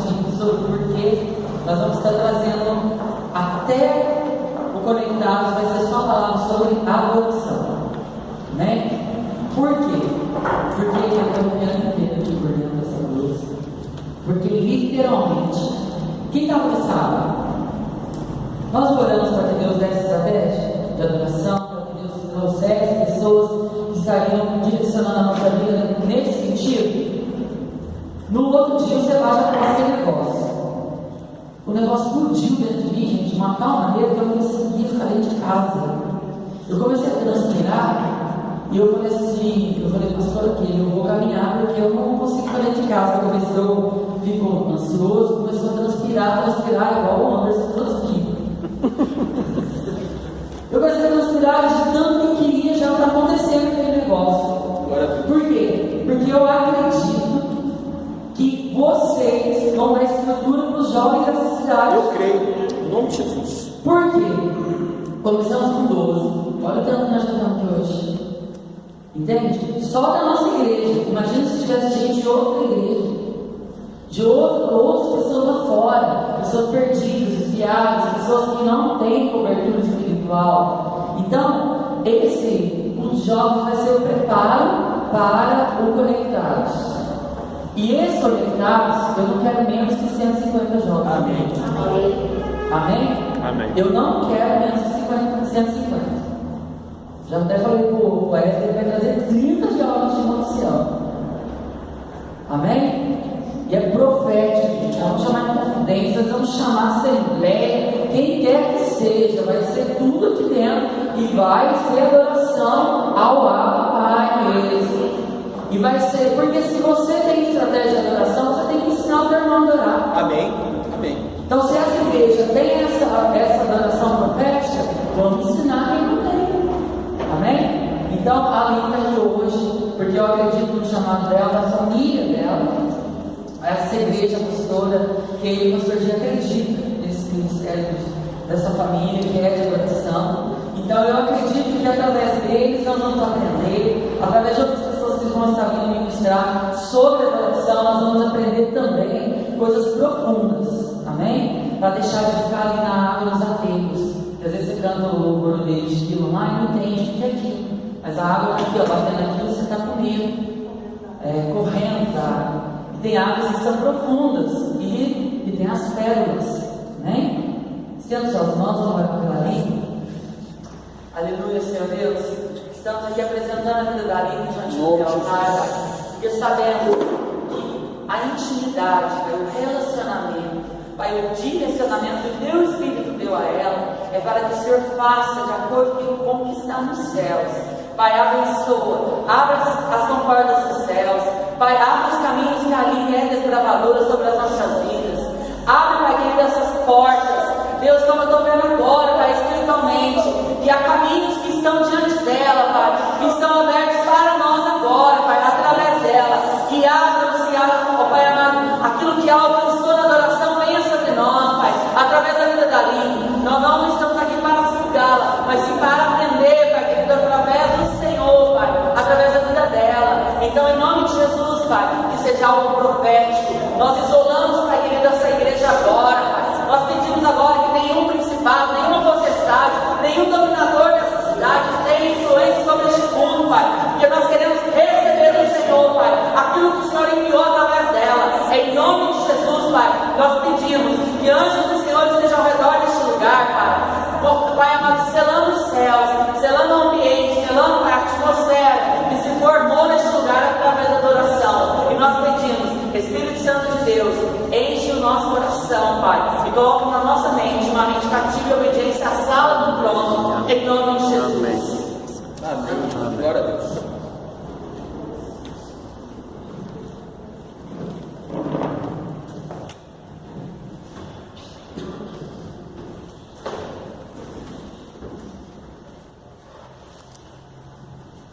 rapidinho sobre o porquê. Nós vamos estar trazendo até o Conectados, vai ser só falando sobre adoração, né? Por quê? Porque eu estou olhando inteiro aqui por dentro dessa luz. Porque literalmente, quem está no sábado? Nós oramos para que Deus desse estratégia de adoração, para que Deus trouxesse pessoas que estariam direcionando a nossa vida nesse sentido. No outro dia, você vai já com aquele negócio. O negócio explodiu dentro de mim, gente, de uma tal maneira que eu não conseguia ficar dentro de casa. Eu comecei a transpirar e eu falei, pastor, aqui, eu vou caminhar porque eu não consigo ficar dentro de casa. Comecei, eu fico ansioso, começou a transpirar igual o Anderson transpira. Eu comecei a transpirar de tanto que eu queria já estar acontecendo aquele negócio. Por quê? Porque eu acredito que vocês vão dar estrutura para os jovens dessa cidade. Eu creio, em nome de Jesus. Por quê? Começamos com 12. Olha o tanto que nós estamos aqui hoje. Entende? Só da nossa igreja. Imagina se tivesse gente de outra igreja, de outras pessoas lá fora, pessoas perdidas, desviadas, pessoas que não têm cobertura espiritual. Então, os jovens vai ser o preparo para o Conectados. E esses Conectados, eu não quero menos que 150 jovens. Amém. Amém? Amém. Eu não quero menos que 150. Já até falei para o Wesley, ele vai trazer 30 jovens de Monte. Amém? E é profético, gente. Vamos chamar de confidência, vamos chamar assembleia, quem quer que seja, vai ser tudo aqui dentro e vai ser adoração ao Abba Pai mesmo. E vai ser, porque se você tem estratégia de adoração, você tem que ensinar o teu irmão a adorar. Amém. Amém. Então, se essa igreja tem essa adoração profética, vamos ensinar quem não tem. Amém? Então, a Aline está aqui hoje, porque eu acredito no chamado dela, da família dela, essa igreja pastora, que o pastor já acredita nesse ministério dessa família que é de adoração. Então, eu acredito que através deles nós vamos aprender, através de outras pessoas que vão estar vindo ministrar sobre a adoração, nós vamos aprender também coisas profundas. Amém? Para deixar de ficar ali na água, nos aterros. Às vezes você canta o louvor dele de aquilo lá e não entende o que é aquilo. Mas a água está aqui, batendo aquilo, você está com medo, correndo da água. E tem águas que são profundas e tem as pérolas. Amém? Estendo suas mãos, vamos orar pela Aline. Aleluia, Senhor Deus. Estamos aqui apresentando a vida da Aline diante do teu altar, porque sabemos que a intimidade, o relacionamento, Pai, o direcionamento que o teu Espírito deu a ela é para que o Senhor faça de acordo com o que está nos céus. Pai, abençoa, abra as comportas dos céus. Pai, abre os caminhos que a Aline é desbravadora sobre as nossas vidas. Abre, Pai querido, essas portas. Deus, como eu estou vendo agora, Pai, espiritualmente, que há caminhos que estão diante dela, Pai, que estão abertos para nós agora, Pai, através dela. Que abram-se, Pai amado, aquilo que alcançou na adoração, venha sobre nós, Pai, através da vida da Aline. Nós não estamos aqui para julgá-la, mas sim para aprender, Pai querido, através do Senhor, Pai, através da vida dela. Então, em nome de Jesus, Pai, que seja algo profético. Nós isolamos, Pai querido, essa igreja agora, Pai. Nós pedimos agora que nenhum principado, nenhuma potestade, nenhum dominador dessa cidade tenha influência sobre este mundo, Pai, porque nós queremos receber do Senhor, Pai, aquilo que o Senhor enviou através dela. Em nome de Jesus, Pai, nós pedimos que anjos do Senhor estejam ao redor deste lugar, Pai. Pai amado, selando os céus, selando o ambiente, selando a atmosfera que se formou neste lugar através da adoração. E nós pedimos, Espírito Santo de Deus, enche o nosso coração, Pai, e coloque na nossa mente uma mente cativa e obediência à sala do trono, em nome de Jesus. Amém. Glória a Deus.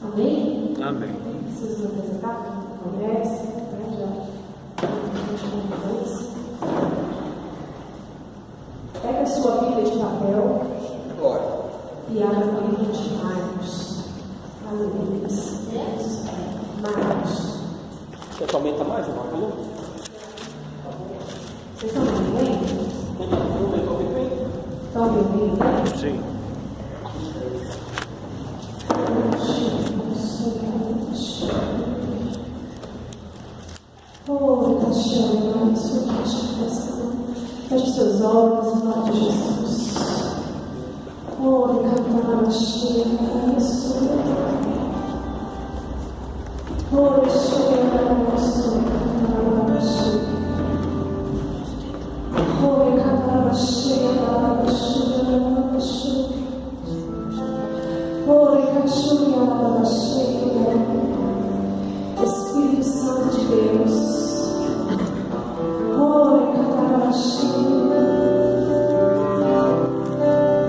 Amém? Amém. Vocês vão apresentar? Conhece? Pega a sua Bíblia de papel. Glória. E abra o livro de Marcos. Aleluia. Marcos. Você aumenta mais, irmão? Falou? Vocês estão me vendo? Estão me ouvindo? Sim. Oh, está chorando, sua constituição. Feche seus olhos em nome de Jesus. Oh, cantar, cheia, isso. Oh, cheia, isso. Oh, cantar, cheia, isso. Oh, cachoeira, cheia. Espírito Santo de Deus. Oh, Catarachim.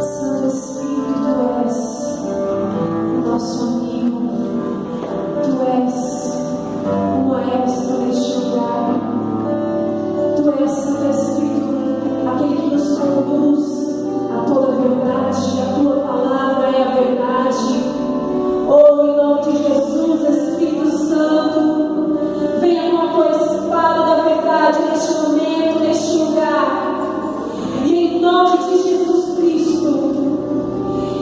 Santo Espírito, tu és o nosso amigo. Tu és o maestro neste lugar. Tu és, Santo Espírito, aquele que nos conduz a toda a verdade. A tua palavra é a verdade. Oh, em nome de Jesus, Espírito Santo, venha com a tua espada da verdade neste momento, neste lugar. E em nome de Jesus Cristo,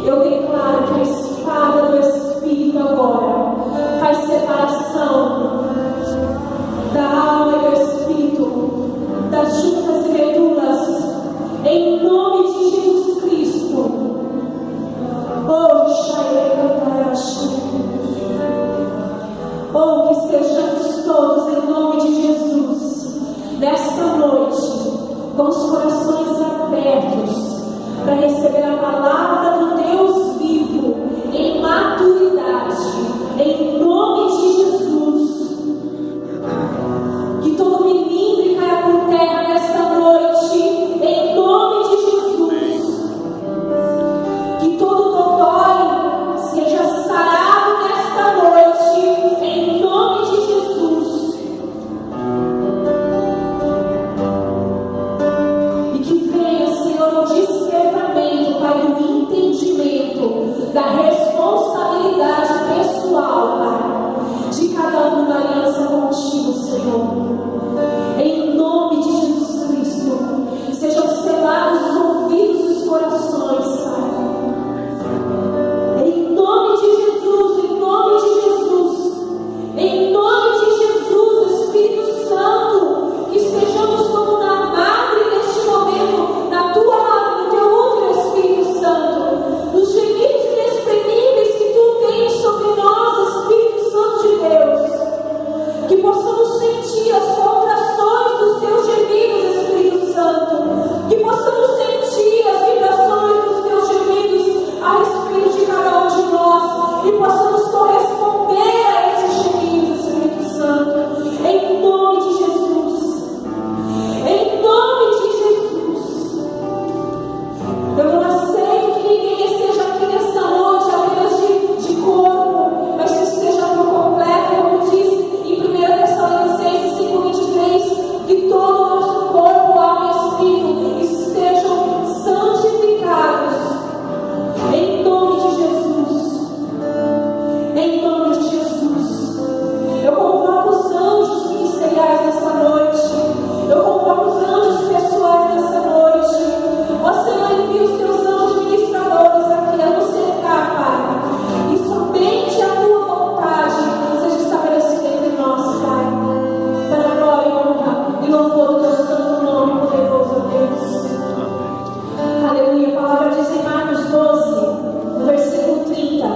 eu declaro que a espada do Espírito agora faz separação da alma e do Espírito, das juntas e medulas, em nome de Jesus Cristo. Oh, oh, que estejamos todos em nome de Jesus, nesta noite, com os corações abertos, para receber a palavra do Deus vivo, em maturidade, em nome de Jesus. Que todo milímetro caia por terra nesta noite, em nome de Jesus. Que todo dodói seja sarado nesta noite, em nome de Jesus. E que venha, Senhor, o despertamento, Pai, do entendimento, da responsabilidade pessoal, Pai, de cada um na aliança contigo, Senhor. Em nome de Jesus Cristo, sejam selados os ouvidos e os corações, Pai. Em nome de Jesus, em nome de Jesus, em nome de Jesus, Espírito Santo, que estejamos como na madre neste momento, na tua madre, no teu útero, Espírito Santo, nos gemidos inexprimíveis que tu tens sobre nós, Espírito Santo de Deus, que possamos sentir as contrações dos teus gemidos, Espírito Santo, que possamos sentir as vibrações dos teus gemidos a respeito de cada um de nós e possamos corresponder a esses gemidos, Espírito Santo, em nome de Jesus. Em nome de Jesus. Eu não aceito que ninguém esteja aqui nesta noite apenas de corpo, mas que esteja por completo, como diz em 1 Tessalonicenses 5:23, que todo o nosso corpo, alma e espírito estejam santificados. Em nome de Jesus. Em nome de Jesus. Eu convoco os anjos ministeriais nesta noite. Eu convoco os anjos pessoais nesta noite. Ó Senhor, envia os teus anjos ministradores aqui a nos cercar, Pai. E somente a tua vontade seja estabelecida entre nós, Pai. Para a glória e honra e louvor do teu santo nome poderoso, Deus. Aleluia. A palavra diz em Marcos 12, no versículo 30.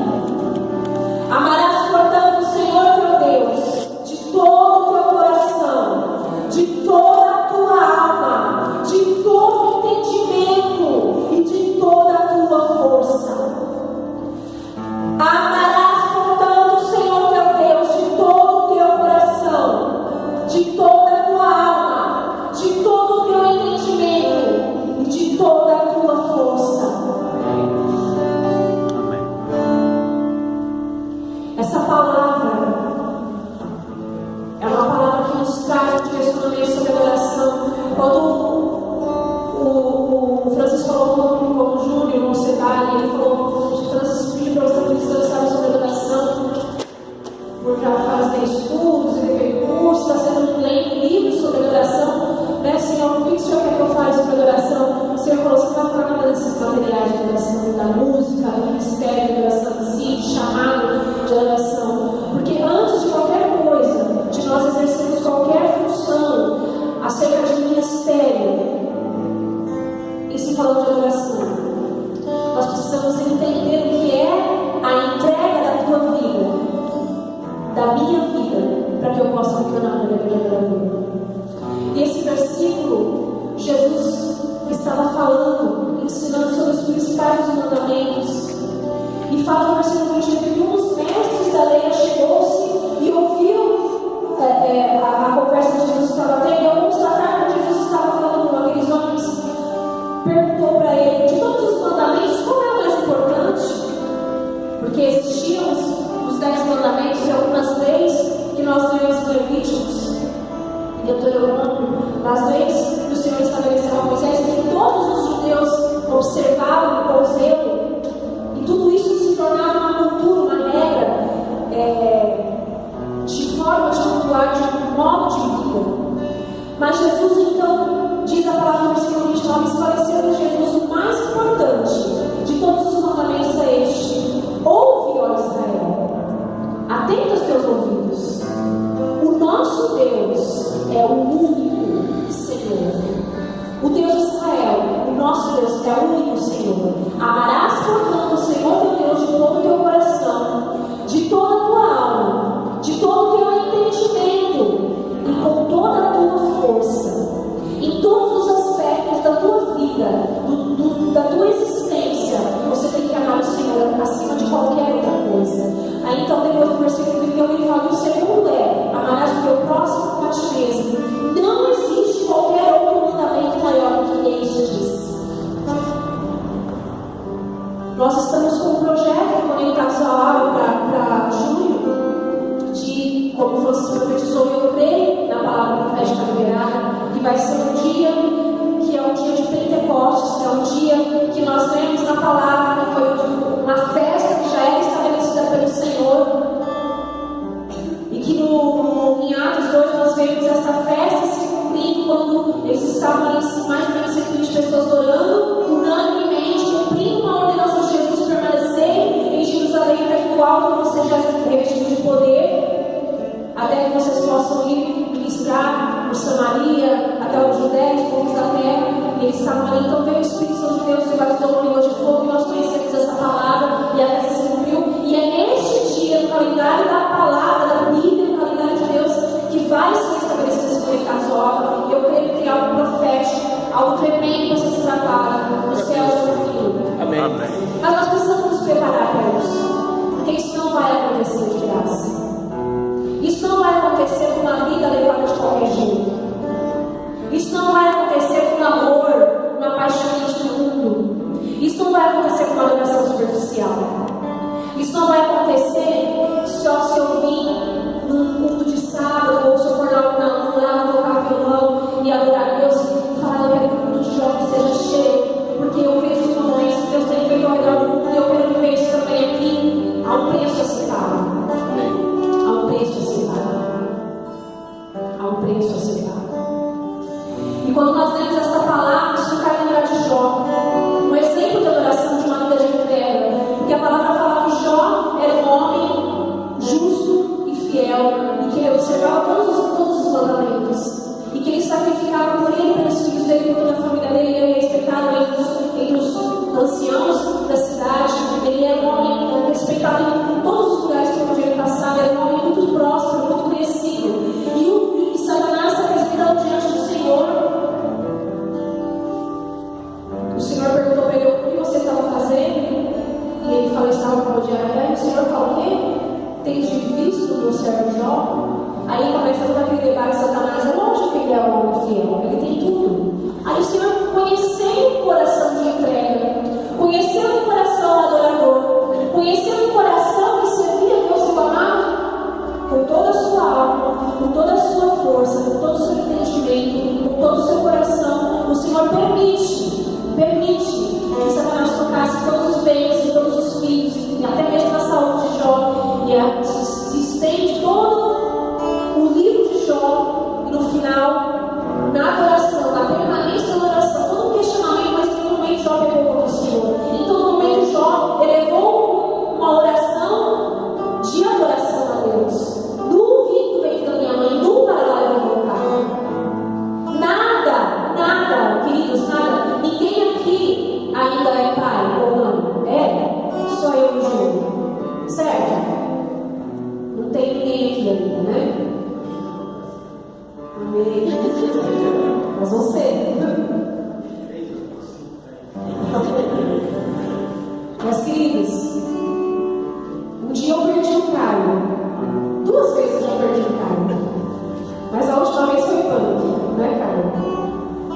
Amarás, portanto, o Senhor teu Deus de todo o teu coração, de toda a tua alma, de todo o entendimento e de toda a tua força. Amarás, portanto, o Senhor teu Deus de todo o teu coração, de toda a tua alma, de todo o teu entendimento e de toda a tua força. Essa palavra é uma palavra que nos traz um direcionamento sobre a Mas Jesus, então, diz a palavra no versículo 29, esclarecendo Jesus o mais importante de todos os mandamentos é este: ouve, ó Israel, atenta os teus ouvidos. O nosso Deus é o único Senhor. O Deus de Israel, o nosso Deus, é o único Senhor. Amarás, portanto, o Senhor teu Deus de todo o teu coração, de toda a tua alma, de todo o teu entendimento e com toda a tua força. Em todos os aspectos da tua vida, da tua existência, você tem que amar o Senhor acima de qualquer outra coisa. Aí então, depois do versículo 31, ele fala: o segundo é: amarás o teu próximo como a ti mesmo. Não existe qualquer outro mandamento maior do que estes. Nós estamos com um projeto conectados à aula para junho, de, como o Francisco profetizou, eu creio na palavra profética liberada, que vai ser um dia que é um dia de Pentecostes, é um dia que nós vemos na palavra, que foi uma festa que já era estabelecida pelo Senhor, e que em Atos 2 nós vemos essa festa se cumprindo quando eles estavam ali, mais ou menos 120 pessoas orando, unanimemente, cumprindo uma ordenança de Jesus, permanecer em Jerusalém até que o alto você já revestido de poder, até que vocês possam ir ministrar por Samaria, até os Judéia, os povos da terra. E eles estavam ali, então veio o Espírito Santo de Deus e batizou com língua de fogo, e nós conhecemos essa palavra, e a festa se cumpriu. E é neste dia, no calendário da palavra, da Bíblia, no calendário de Deus, que vai ser estabelecido esse conectado à obra. E eu creio que tem algo profético, algo tremendo para ser tratado no céu do seu filho. Amém. Mas nós precisamos nos preparar para isso, porque isso não vai acontecer de graça. Isso não vai acontecer com uma vida levada de qualquer jeito. Isso não vai acontecer com amor, uma paixão do mundo. Isso não vai acontecer com uma adoração superficial. Isso não vai acontecer só se eu vim num culto de sábado, ou se eu for lá tocar violão e adorar a Deus e falar: eu quero que o culto de jovens seja cheio, porque eu vejo os momentos que Deus tem feito ao redor do mundo e eu quero viver isso também aqui. Há um preço a ser pago. Há um preço a ser pago. Há um preço a ser pago. E quando nós lemos essa palavra, isso nos faz lembrar de Jó, um exemplo de adoração, de uma vida de entrega. Porque a palavra fala que Jó era um homem justo e fiel, e que ele observava todos os mandamentos, e que ele sacrificava por ele, pelos filhos dele, por toda a família dele. Ele era respeitado entre os anciãos da cidade. Ele era um homem respeitado em todos os lugares por onde ele passava. Ele era um homem muito próspero, muito conhecido. E Satanás se apresentando diante do Senhor. O Senhor perguntou para ele: o que você estava fazendo? E ele falou: estava com o diaré. O Senhor falou: o quê? Tens visto o meu servo Jó? Aí começa todo aquele debate de Satanás. É lógico que ele é um homem fiel, ele tem tudo. Aí o Senhor, conhecendo o coração de entrega, conhecendo o coração adorador, conhecendo o coração que servia a Deus e o amava, com toda a sua alma, com toda a sua força, com todo o seu entendimento, com todo o seu coração, o Senhor permite que Satanás tocasse todos os bens e todos os filhos, e até mesmo a saúde de Jó, e se estende todo o livro de Jó, e no final, na adoração, na permanência da adoração, todo um questionamento, mas em todo momento Jó pegou contra o Senhor. Em todo momento Jó elevou uma oração de adoração a Deus. Duvido do ventre da minha mãe, nunca lá eu vou voltar. Nada, queridos, nada. Ninguém aqui ainda é pai ou mãe. É? Só eu no jogo. Certo? Não tem ninguém aqui ainda, né? Amém. Mas você. Mas, queridos, um dia eu perdi o Caio. 2 vezes eu já perdi o Caio. Mas a última vez foi punk, né, Caio?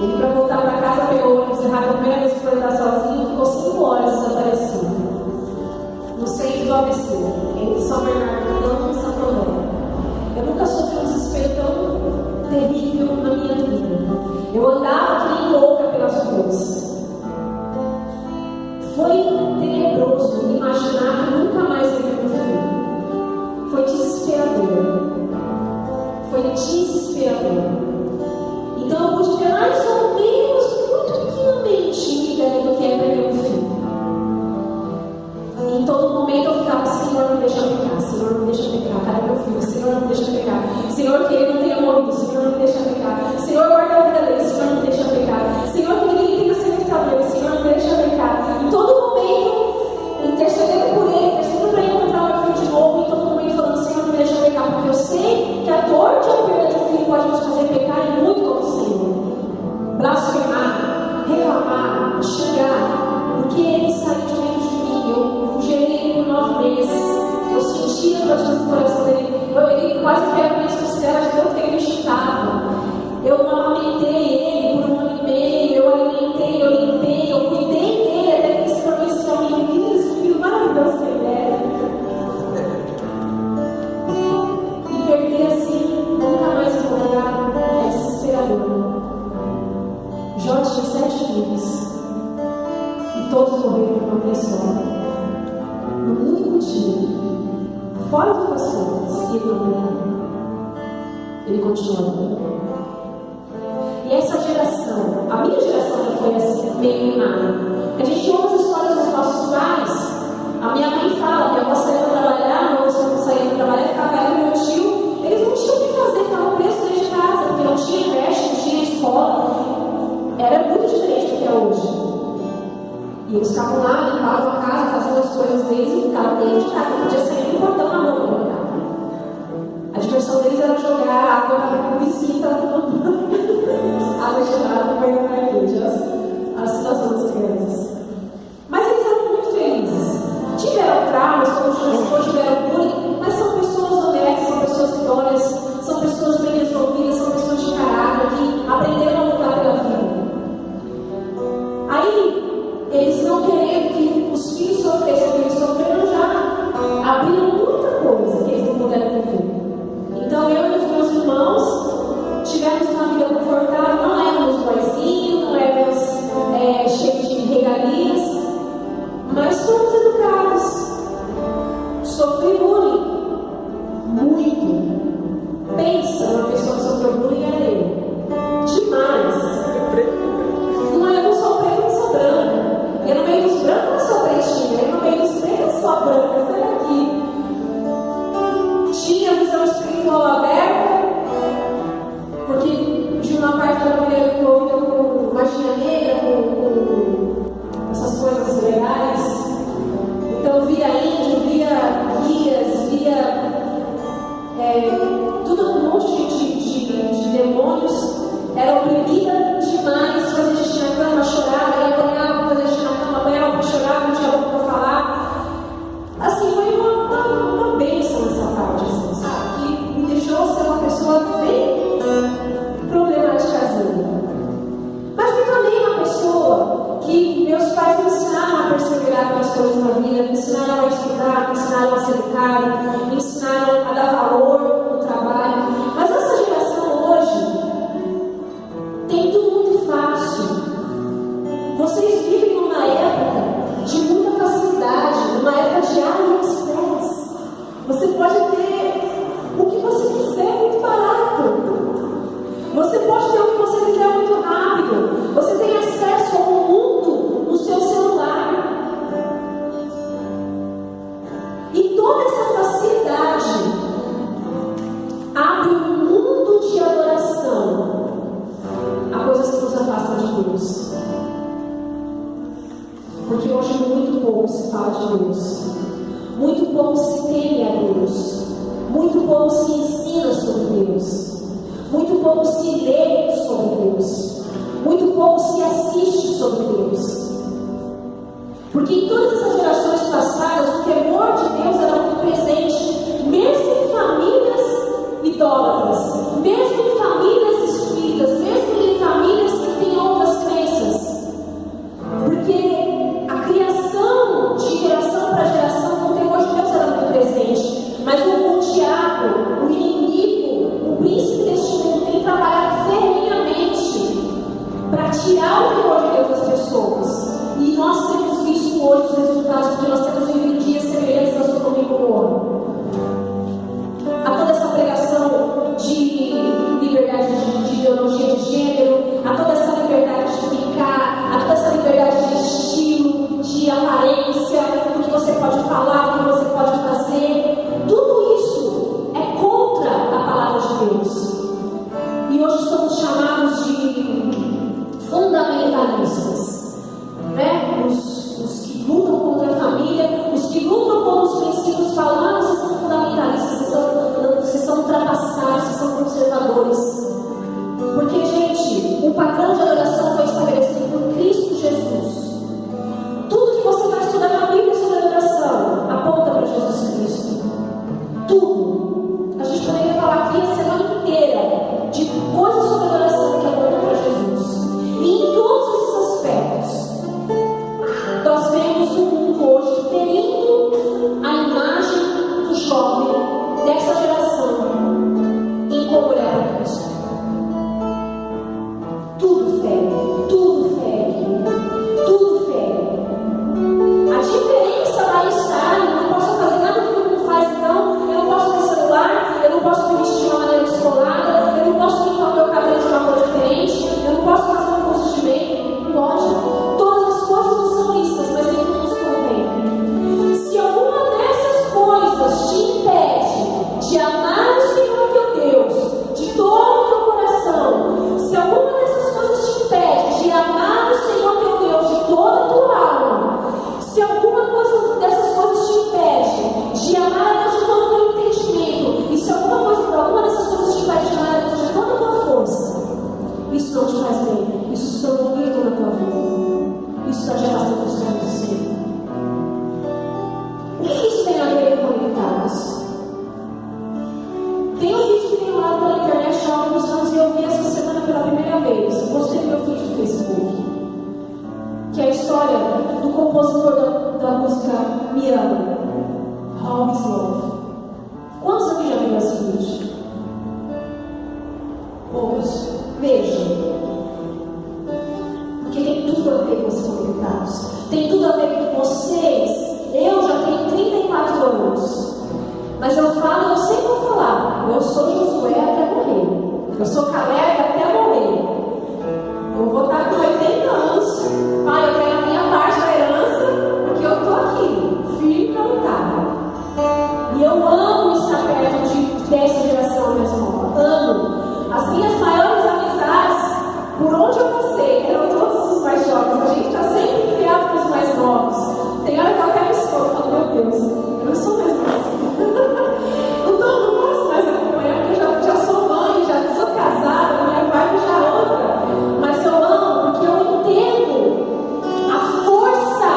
Ele, para voltar para casa, pegou o ônibus errado a primeira vez que foi andar sozinho, ficou 5 horas desaparecido. No centro do ABC, entre São Bernardo e Santo André. Eu nunca sofri um desespero tão terrível na minha vida. Eu blasfemaram, reclamaram, xingaram, porque ele saiu de dentro de mim. Eu gerei ele por 9 meses. Eu senti as coisas do coração dele. Ele quase caiu minhas costelas de tanto que ele me chutava. Eu amamentei ele por 1 ano e meio. Eu alimentei, eu limpei, eu cuidei dele até que ele se tornou esse homem lindo, esse filho maravilhoso que ele é. E perder assim, nunca mais encontrar, é desesperador. Jó tinha 7 filhos e todos morreram por uma pessoa. No único dia, fora de pessoas, ele continuou. E essa geração, a minha geração já foi assim, meio mimada. A gente ouve as histórias dos nossos pais. A minha mãe fala, minha avó saía para trabalhar, meu avô saía para trabalhar, ficava ela e meu tio. Eles não tinham o que fazer, estavam presos dentro de casa, porque não tinha creche, não tinha escola. Era muito diferente do que é hoje. E eles ficavam lá, limpavam a casa, faziam as coisas deles e ficavam dentro de casa. Não podia sair nem portão na mão para brincar. A diversão deles era jogar água na vizinha, água gelada para ir na igreja, as outras crianças. Mas eles eram muito felizes. Tiveram traumas, como tiveram bullying, mas são pessoas honestas, são pessoas idôneas, são pessoas bem resolvidas, são pessoas de caráter que aprenderam a lutar pela vida. Aí, eles não querendo que os filhos sofressem o que eles sofreram, já abriram muita coisa que eles não puderam viver. Então eu e os meus irmãos tivemos uma vida confortável, não éramos boizinhos, não éramos cheios de regalias, mas fomos educados. Sofri bullying, muito. Pensa, uma pessoa que sofreu bullying era eu. Demais. Eu não sou preta, eu sou branca. Eu no meio dos brancos eu sou pretinha, eu no meio dos pretos eu sou branca, sai daqui. Tinha visão espiritual aberta, porque de uma parte da mulher envolvida com magia negra, com essas coisas legais. Então via índio, via guias, via tudo um monte de demônios. Era oprimida demais, fazia xixi na cama, chorava, ia apanhava, fazia xixi na cama, apanhava, chorava, não tinha boca para falar. Assim, foi uma bênção essa parte, assim, sabe? Que me deixou ser uma pessoa bem problemáticazinha. Mas me tornei uma pessoa que meus pais me ensinaram a perseverar com as coisas na vida, me ensinaram a estudar, me ensinaram a ser educado, me ensinaram a dar valor no trabalho. Mas essa geração hoje tem tudo muito fácil. Vocês vivem numa época de muita facilidade, numa época de AliExpress. Você pode ter o que você quiser muito barato. Você pode ter o que você quiser muito rápido. Você tem acesso ao mundo no seu celular. E toda essa facilidade abre um mundo de adoração a coisas que nos afastam de Deus. Porque hoje muito pouco se fala de Deus, muito pouco se teme a Deus, muito pouco se ensina sobre Deus, muito pouco se lê sobre Deus, muito pouco se assiste sobre Deus. Porque em todas essas gerações passadas o temor de Deus era muito presente, mesmo em famílias idólatras, mesmo em famílias espíritas, mesmo em famílias que têm outras crenças. Porque a criação de geração para geração, o temor de Deus era muito presente. Mas o diabo, o inimigo, o príncipe deste mundo tem trabalhado ferrenhamente para tirar o temor de Deus das pessoas. E nós temos visto hoje os resultados, porque nós temos vivido dias semelhantes a Sodoma e Gomorra. A toda essa pregação de liberdade de ideologia de gênero, a toda essa liberdade de ficar, a toda essa liberdade de estilo, de aparência, do que você pode falar, do que você pode fazer, tudo isso é contra a palavra de Deus. E hoje somos chamados de fundamentalistas, né? Os que lutam contra a família, postei no meu feed do Facebook, que é a história do compositor da música Me Ama, How Is Love. Quantos aqui já viram esse vídeo? Poucos. Vejam. Porque tem tudo a ver com esses comentários. Tem tudo a ver com vocês. Eu já tenho 34 anos. Mas eu falo, eu sempre vou falar. Eu sou Josué até morrer. Eu sou Caleb até morrer. Eu vou estar com 80 anos. Pai, eu quero a minha parte da herança, porque eu estou aqui, firme para lutar. E eu amo estar perto dessa geração mais nova. Amo. As minhas maiores amizades, por onde eu passei, eram todos os mais jovens. A gente está sempre enfiado para os mais novos. Tem hora que eu até me estou falando, meu Deus, eu não sou mais nova. Não posso mais acompanhar, porque eu já sou mãe, já sou casada, minha vibe já é outra. Mas eu amo, porque eu entendo a força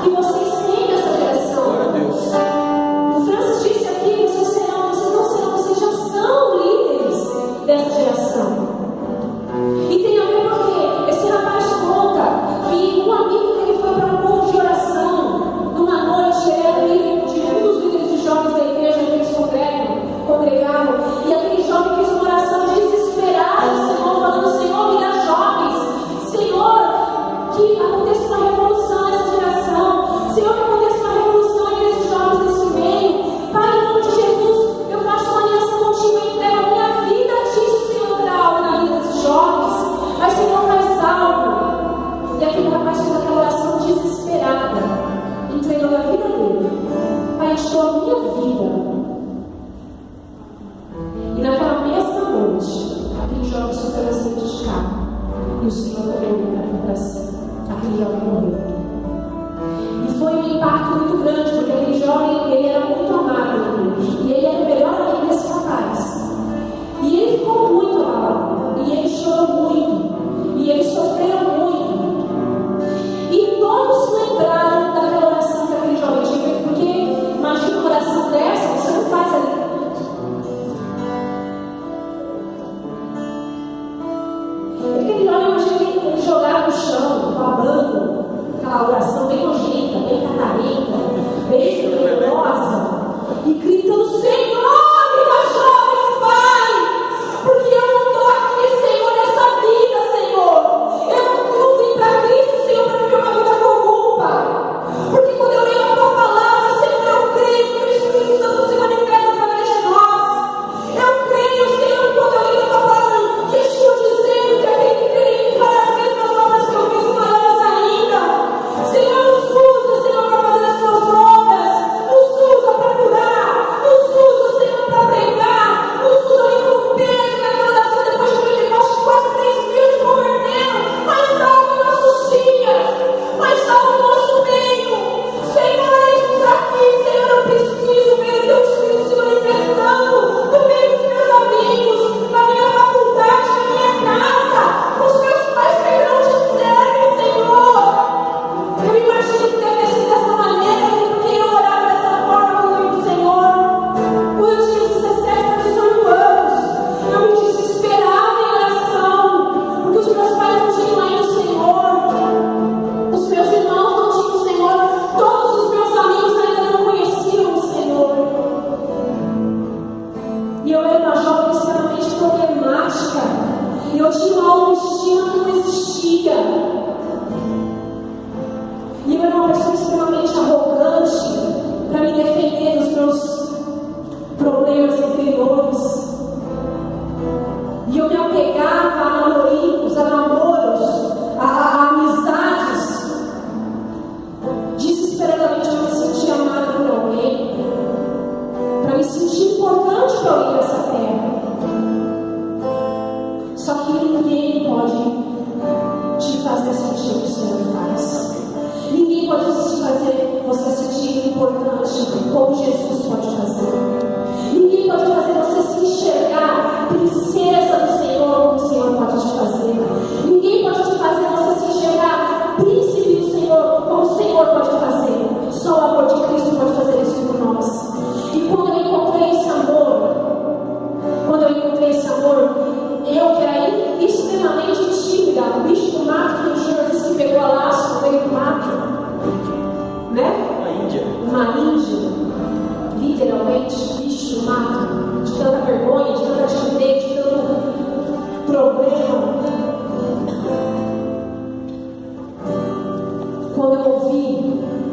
que vocês têm nessa geração. Glória a Deus. O Francis disse aqui, vocês não serão, vocês já são líderes dessa geração. E tem a ver porque esse rapaz conta que um amigo dele foi para um culto de oração numa noite, era líder de um dos líderes de jovens da igreja que eles congregavam, e aquele jovem fez uma oração desesperada ao Senhor, falando: Senhor, me dá jovens, Senhor, que aconteça uma revolução nessa geração, Senhor, que aconteça uma revolução nesses jovens desse meio. Pai, em nome de Jesus, eu faço uma aliança contigo e entrego a minha vida a ti, Senhor, para algo na vida desses jovens. Mas, Senhor, faz algo. E aquele rapaz fez aquela oração desesperada, entregando a vida dele. Pai, eu te dou a minha vida. E naquela mesma noite, aquele jovem sofreu um acidente de carro. E o Senhor olhou para si. Aquele jovem morreu. E foi um impacto muito grande, porque aquele jovem, ele era muito amado na igreja. E ele era o melhor amigo desse rapaz. E ele ficou muito abalado. E ele chorou muito. E eles sofreram muito. E todos lembraram daquela oração que aquele jovem tinha feito. Porque imagina uma oração dessa, você não faz ali. Aquele jovem, imagina ele jogar no chão, babando, aquela oração bem nojenta, bem catarenta, bem venenosa.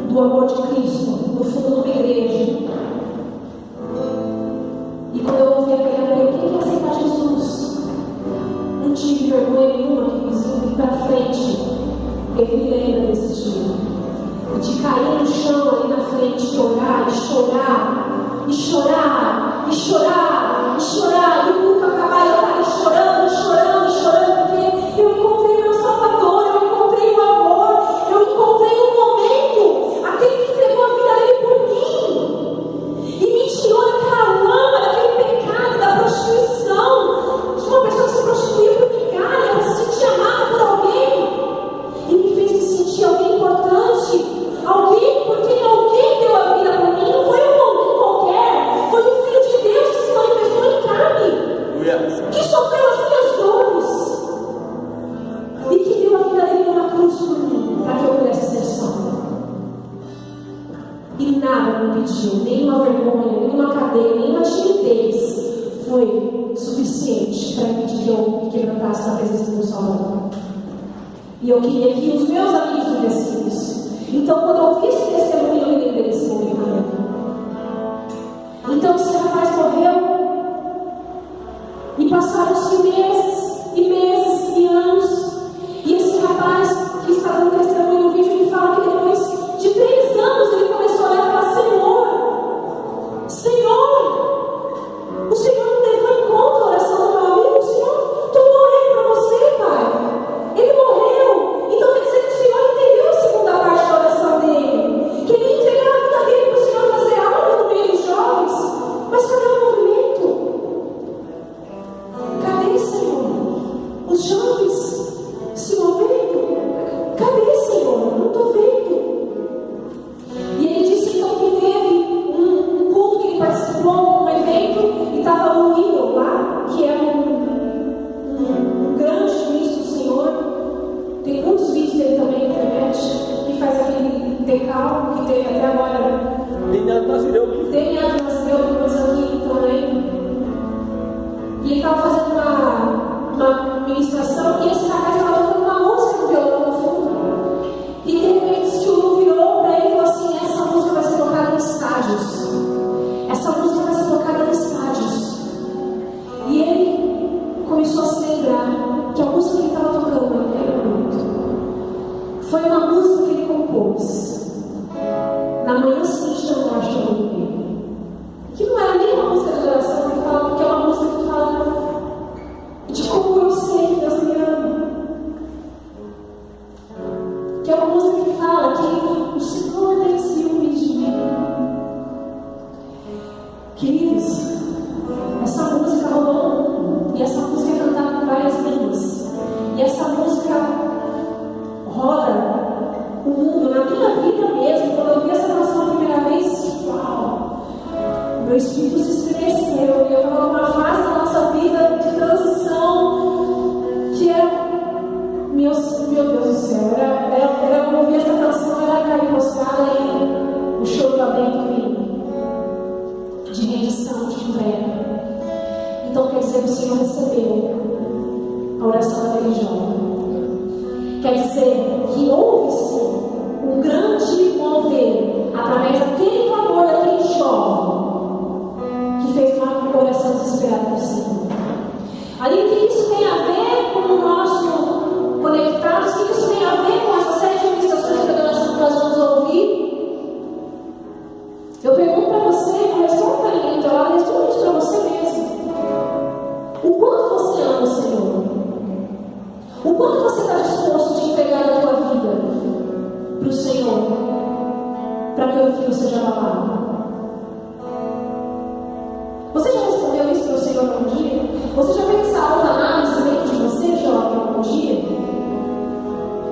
do amor de Cristo no fundo de uma igreja. E quando eu ouvi aquele apelo, quem quer aceitar Jesus? Não tive vergonha nenhuma que quis ir para frente. Eu me lembro desse dia. E de cair no chão ali na frente, chorar, e chorar, e chorar, e chorar, e chorar, e o culto acabar e eu estava chorando, chorando, chorando, porque eu encontrei meu Salvador, eu encontrei o amor, eu encontrei um momento, aquele que entregou a vida dele por mim, e me tirou daquela lama, daquele pecado, da prostituição, de uma pessoa que se prostituiu por migalha, para se sentir amada por alguém, e me fez me sentir alguém importante, alguém por quem alguém deu a vida por mim. Não foi um homem qualquer, foi o Filho de Deus que se manifestou em carne, que sofreu as minhas dores e que deu a vida dele numa cruz por mim, para que eu pudesse ser salvo. E nada me impediu, nenhuma vergonha, nenhuma cadeia, nenhuma timidez foi suficiente para impedir que eu me quebrantasse na presença do Salvador. E eu queria que os meus amigos vivessem isso. Então, quando eu ouvi esse testemunho, eu me lembrei desse momento na minha vida. Então, esse rapaz morreu. E passaram-se meses, e meses, e anos. E esse rapaz que está dando testemunho no vídeo me fala que depois de 3 anos ele começou a olhar e falar: Senhor, Senhor, o Senhor não levou em conta a oração do meu amigo, o Senhor tomou ele para você, Pai. Ele morreu. Então quer dizer que o Senhor entendeu a segunda parte da oração dele, que ele ia entregar a vida dele para o Senhor fazer algo no meio dos jovens. Mas cadê o movimento? Cadê, Senhor? Os jovens se movendo? Cadê, Senhor? Não estou vendo. E ele disse então que teve um culto que ele participou, um evento, e estava o Will lá, que é um grande ministro do Senhor. Tem muitos vídeos dele também na internet, que faz aquele decal que teve até agora. DNA Brasileiro. DNA Brasileiro, depois aqui também. E ele estava fazendo uma ministração, e esse rapaz estava tocando uma música no violão no fundo. E de repente o Lu virou para ele e falou assim: essa música vai ser tocada em estádios. Essa música vai ser tocada em estádios. E ele começou a se lembrar que a música que ele estava tocando naquele momento foi uma música que ele compôs na manhã seguinte da morte do amigo dele. Que não era nem uma música de oração que fala, porque é uma música que fala de como eu sei que Deus me ama. Que é uma música que fala que o Senhor tem ciúme de mim. Queridos, essa música rolou no mundo, e essa música é cantada em várias línguas, e essa música roda o mundo. Na minha vida mesmo, quando eu vi essa canção a primeira vez, uau, meu espírito se estremeceu, e eu estava numa fase da nossa vida de transição que era, meu Deus do céu, era quando eu ouvia essa canção, era cair postada e o choro da dentro de rendição, de entrega. Então quer dizer que o Senhor recebeu a oração daquele jovem. Quer dizer que houve-se um grande mover através daquele clamor daquele jovem que fez uma oração desesperada do Senhor. Ali, o que isso tem a ver com o nosso conectados? O que isso tem a ver com essa série de ministrações que nós vamos ouvir? Eu pergunto para você, não responda para ninguém do teu lado, responda isso para você mesmo. O quanto você ama o Senhor? O quanto você está disposto de entregar a tua vida para o Senhor, para que o filho seja abalado? Você já respondeu isso para o Senhor algum dia? Você já fez essa autoanálise dentro de você, jovem, algum dia?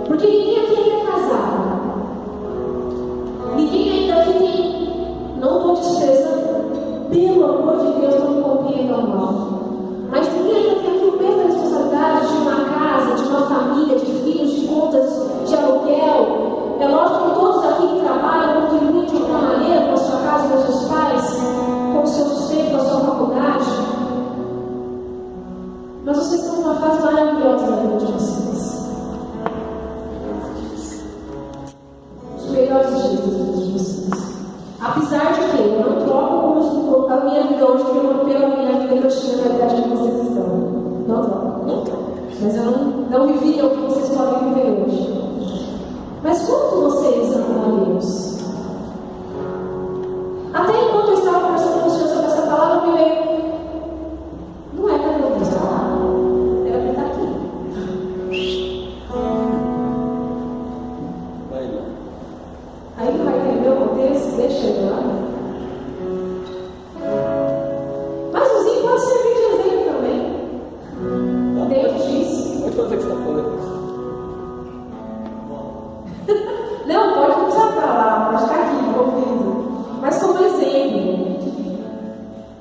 Porque ninguém aqui ainda é casado. Ninguém ainda aqui tem, não estou desprezando, pelo amor de Deus, não me compreendam mal. Mas ninguém ainda tem aqui o peso da responsabilidade de uma casa, de uma família, de filhos, de contas de aluguel. É lógico que todos aqui que trabalham contribuem de alguma maneira com a sua casa, com os seus pais, com o seu sustento, com a sua faculdade. Mas vocês estão numa fase maravilhosa da vida de vocês.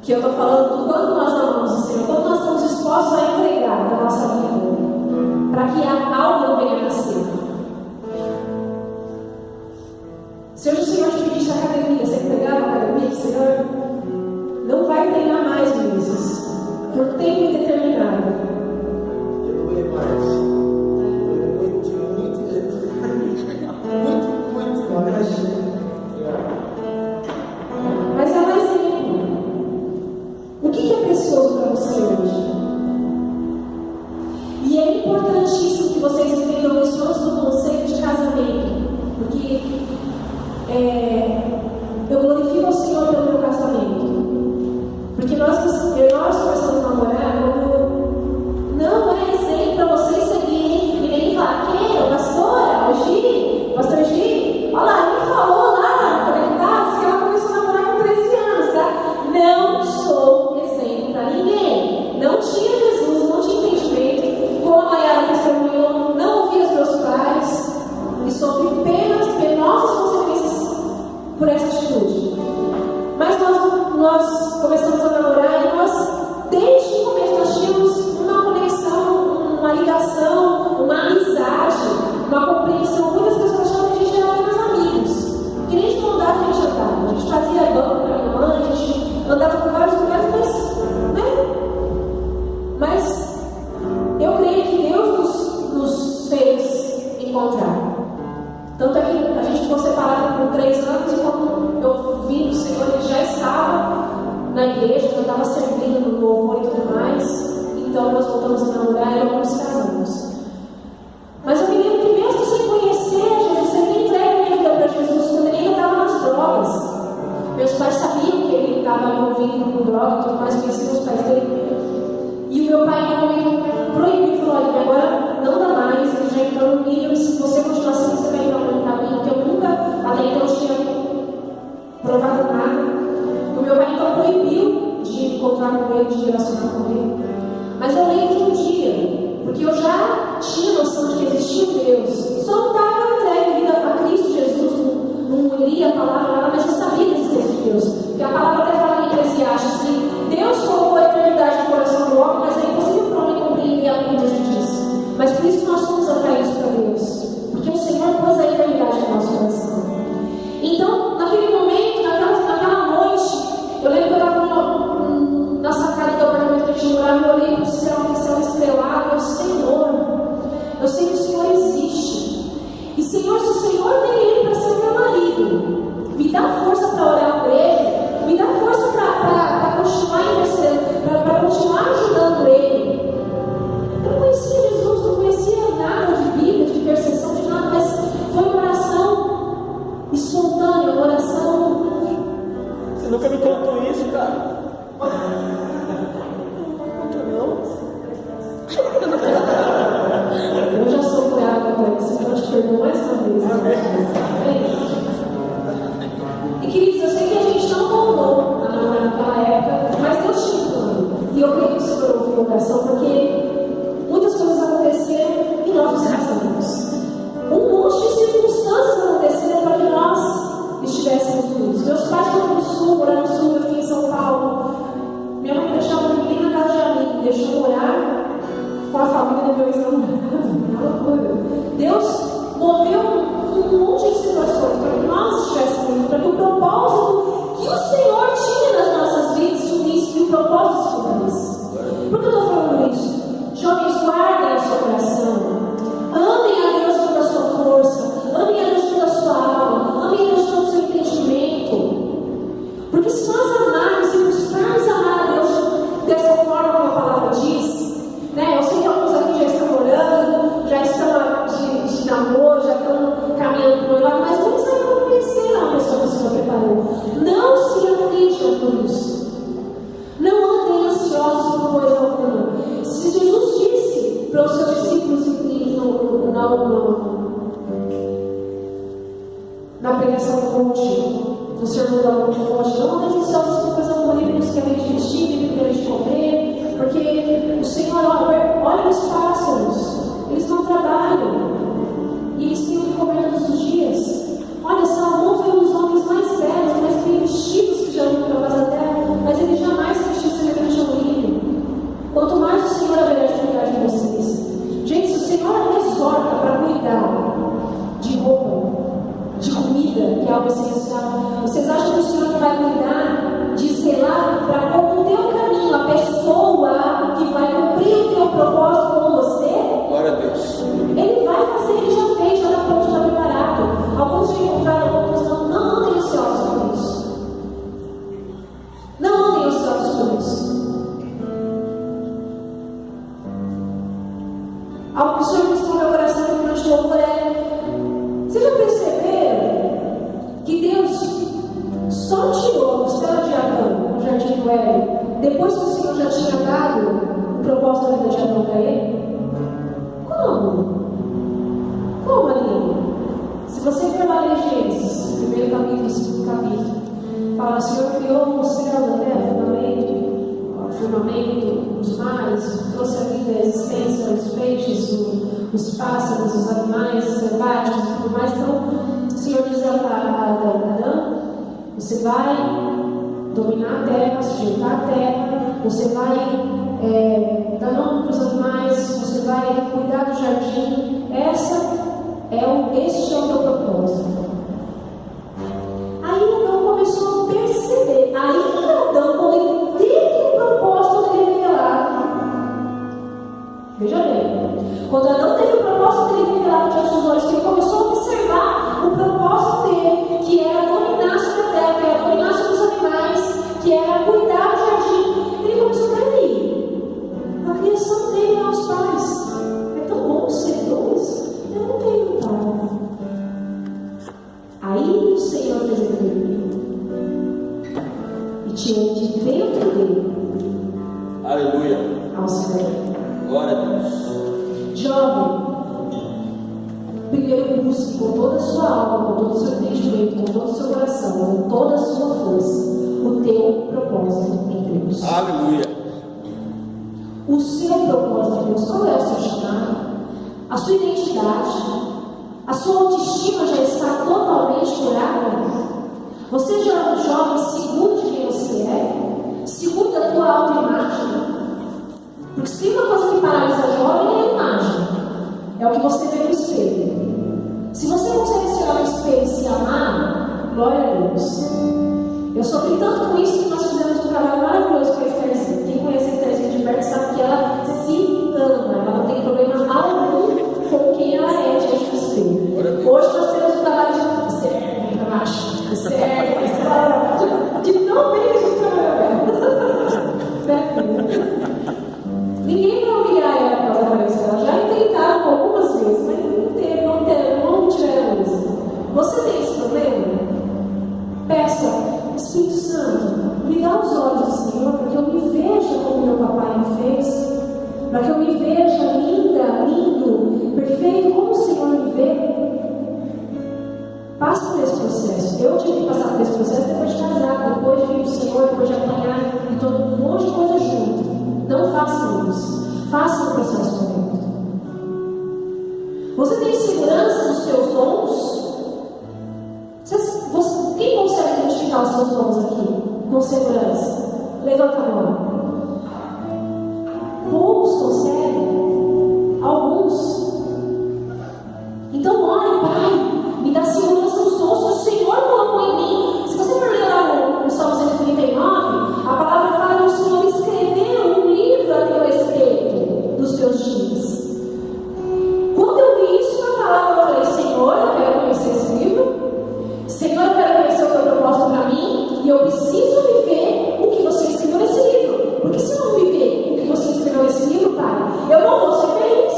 Que eu estou falando do quanto nós amamos o Senhor, quanto nós estamos dispostos a entregar da nossa vida, para que algo não venha a nascer. Se hoje o Senhor te pedisse a academia, você pegava a academia, Senhor, não vai treinar mais vezes, por tempo indeterminado. Eu mais. Mas é mais exemplo. O que é precioso para você hoje? E é importantíssimo que vocês entendam isso antes do conceito de casamento, porque eu glorifico ao Senhor pelo meu casamento, porque nós começamos a namorar, não é exemplo para vocês seguirem e nem falar, quem? Pastora? Pastor Gi? Olha lá, ele falou lá conectados que ela começou a namorar com 13 anos, tá? Não sou exemplo para ninguém. Não tinha Jesus, não tinha entendimento. Como a Maiara testemunhou, não ouvi os meus pais e sofri penosas consequências por essa atitude. Mas nós começamos a namorar e desde o começo, nós tínhamos uma conexão, uma ligação, uma amizade, uma compreensão. Muitas pessoas achavam que a gente era apenas amigos. Que nem de maldade a gente andava. A gente fazia banco para minha mãe, a gente andava por vários lugares, mas eu creio que Deus nos fez encontrar. Tanto é que a gente ficou separado por 3 anos e quando eu vim do Senhor, ele já estava na igreja, já estava servindo no louvor e tudo mais. Então nós voltamos a namorar e logo nos casamos. Mas eu me lembro que mesmo sem conhecer Jesus, sem me entregar minha vida para Jesus, quando ele ainda estava nas drogas. Meus pais sabiam que ele estava envolvido com droga e tudo mais, conheciam os pais dele. E o meu pai, no momento, proibiu, falou: olha, agora não dá mais, ele já entrou no nível, se você continuar assim, você vai entrar no caminho que eu nunca, até então, tinha provado nada. O meu pai, então, proibiu de encontrar com ele, de relacionar com ele. Mas eu lembro de um dia, porque eu já tinha noção de que existia um Deus, só não estava entregue a Cristo Jesus, não lia a palavra, mas eu sabia da existência de Deus. Porque a palavra até fala em Eclesiastes que Deus colocou a eternidade no coração do homem, mas é impossível para o homem compreender a que Deus disse. Mas por isso que nós somos atraídos para Deus, porque o Senhor pôs a eternidade no nosso coração. Então, naquele momento, naquela noite, eu lembro que eu estava na sacada do apartamento que a gente morava, eu olhei para o céu estrelado, eu, Senhor, eu sei que o Senhor existe. E Senhor, se o Senhor tem ele para ser meu marido, me dá força para orar por ele, me dá força para continuar intercedendo, para continuar ajudando ele. Eu não conhecia Jesus, não conhecia nada de Bíblia, de intercessão, de nada, mas foi uma oração espontânea, uma oração. Você nunca me contou isso, cara? Eu já sou curada com isso, então eu te perdoo mais uma vez. E queridos, eu sei que a gente não voltou a namorar naquela época, mas Deus tinha um plano. E eu creio que o Senhor ouviu a oração, porque muitas coisas aconteceram e nós nos casamos. Um monte de circunstâncias aconteceram para que nós estivéssemos unidos. Meus pais foram para o sul, morar no sul, eu fiquei em São Paulo. Minha mãe deixava ninguém na casa de amigo, me deixou morar com a família do meu ex-namorado. Deus moveu um monte de situações para que nós estivéssemos unidos, para que o propósito que o Senhor tinha nas nossas vidas sumisse, e o propósito se cumprisse. Por que eu estou falando isso? Jovens, guardem o seu coração. Amem a Deus toda a sua força. Amem a Deus toda a sua alma. Amem a Deus todo o seu entendimento. Porque se nós amarmos e buscarmos amar a Deus dessa forma como a palavra diz, né? Eu sei que alguns aqui já estão orando, já estão de namoro, já estão caminhando para o noivado, mas muitos ainda não conheceram a pessoa que o Senhor preparou. Não se aflijam por isso. Não andem ansiosos por coisa alguma. Se Jesus disse para os seus discípulos na pregação do monte, no sermão do monte, não andem ansiosos por coisa alguma, nem pelos que havem de vestir, nem pelos que havem de comer, porque o Senhor olha os pássaros, eles não trabalham, e eles têm o que comer todos os dias. Olha, Salomão foi um dos homens mais belos, mais bem vestidos que já viram pela face da terra, mas ele jamais você for lá em Gênesis, primeiro capítulo, segundo capítulo, fala: o Senhor criou o céu, o firmamento, os mares, trouxe a vida, a existência, os peixes, os pássaros, os animais selváticos e tudo mais. Então, o Senhor diz a Adão: você vai dominar a terra, sujeitar a terra, você vai dar nome para os animais, você vai cuidar do jardim. Este é o teu propósito. Aí Adão começou a perceber. Aí Adão, quando ele teve o propósito dele revelar, veja bem, quando Adão teve o propósito dele revelar diante dos olhos, ele começou a observar o propósito dele, que era dominar sobre a terra, que era dominar sobre os animais, que era cuidar do jardim. Ele começou a ver: a criação dele aos pais. É tão bom ser dois. Eu não tenho um pai. Aí o Senhor fez aquilo e tirou de dentro dele. Aleluia. Ao Senhor. Glória a Deus. Jovem, primeiro busque com toda a sua alma, com todo o seu entendimento, com todo o seu coração, com toda a sua força, o teu propósito em Deus. Aleluia. O seu propósito em Deus. Qual é o seu chamado? A sua identidade, a sua autoestima já está totalmente curada? Você já é um jovem seguro de quem você é? Seguro da tua autoimagem? Porque se tem uma coisa que paralisa jovem, é a imagem. É o que você vê no espelho. Se você consegue se olhar no espelho e se amar, glória a Deus. Eu sofri tanto com isso que nós fizemos um trabalho maravilhoso com a Estherzinha. Quem conhece a Estherzinha de perto sabe que ela se ama. Ela não tem problema algum com quem ela é diante do espelho. Hoje nós temos um trabalho de Esther, eu acho. Esther, de tão bem que a gente trabalha. Ninguém vai humilhar ela por causa da aparência dela. Já tentaram algumas vezes, mas não tiveram isso. Você tem esse problema? Peça: Espírito Santo, me dá os olhos do Senhor, para que eu me veja como meu papai me fez, para que eu me veja linda, lindo, perfeito, como o Senhor me vê. Passa por esse processo. Eu tive que passar por esse processo depois de casar, depois de vir do Senhor, depois de apanhar e todo um monte de coisa junto. Não façam isso. Façam o processo correto. Você tem segurança dos seus dons? Quem consegue identificar os seus dons aqui com segurança? Levanta a mão. Poucos conseguem. Alguns. Então ore: Pai, me dá segurança dos dons que o Senhor colocou em mim. Se você for ler lá no Salmo 139, a palavra fala que o Senhor escreveu um livro a teu respeito dos teus dias. Quando eu vi isso na palavra, eu falei: Senhor, eu quero conhecer esse livro. Senhor, eu quero conhecer o teu propósito para mim. E eu preciso viver o que você escreveu nesse livro. Porque se eu não viver o que você escreveu nesse livro, Pai, eu não vou ser feliz.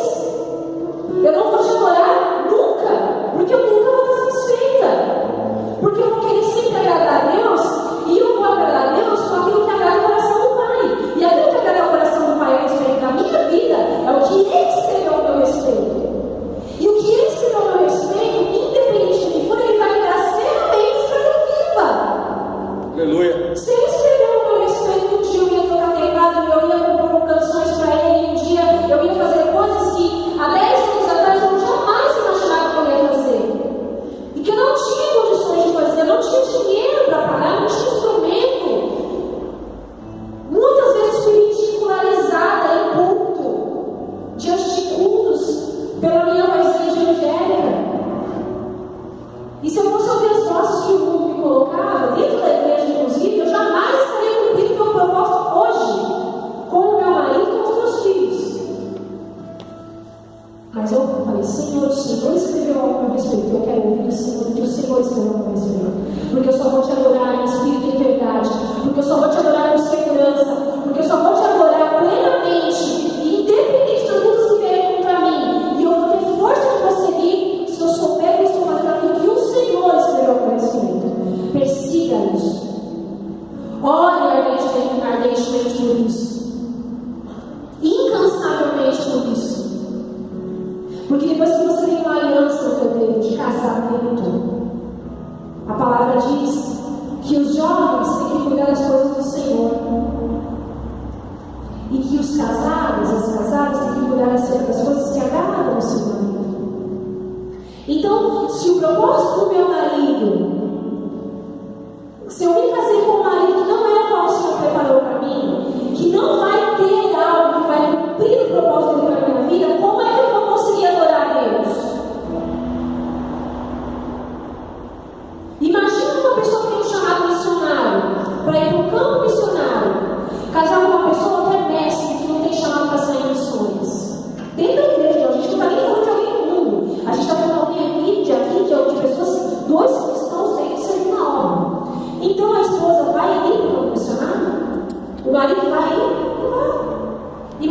Eu não vou te adorar nunca. você tem uma aliança no teu dedo de casamento. A palavra diz que os jovens têm que cuidar das coisas do Senhor. E que os casados, as casadas, têm que cuidar das coisas que agradam o seu marido. Então, se o propósito do meu marido, se eu me casei com um marido que não é o qual o Senhor preparou para mim, que não vai ter algo que vai cumprir o propósito dele para a minha vida, como é que eu vou conseguir adorar a Deus? Imagina uma pessoa que tem um chamado missionário para ir para um campo missionário, casar com uma pessoa que é mestre, que não tem chamado para sair em missões. Dentro da igreja, a gente não está nem falando de alguém no mundo, a gente está falando de alguém de pessoas, dois cristãos têm que servir na obra. Então a esposa vai ir para o missionário, o marido vai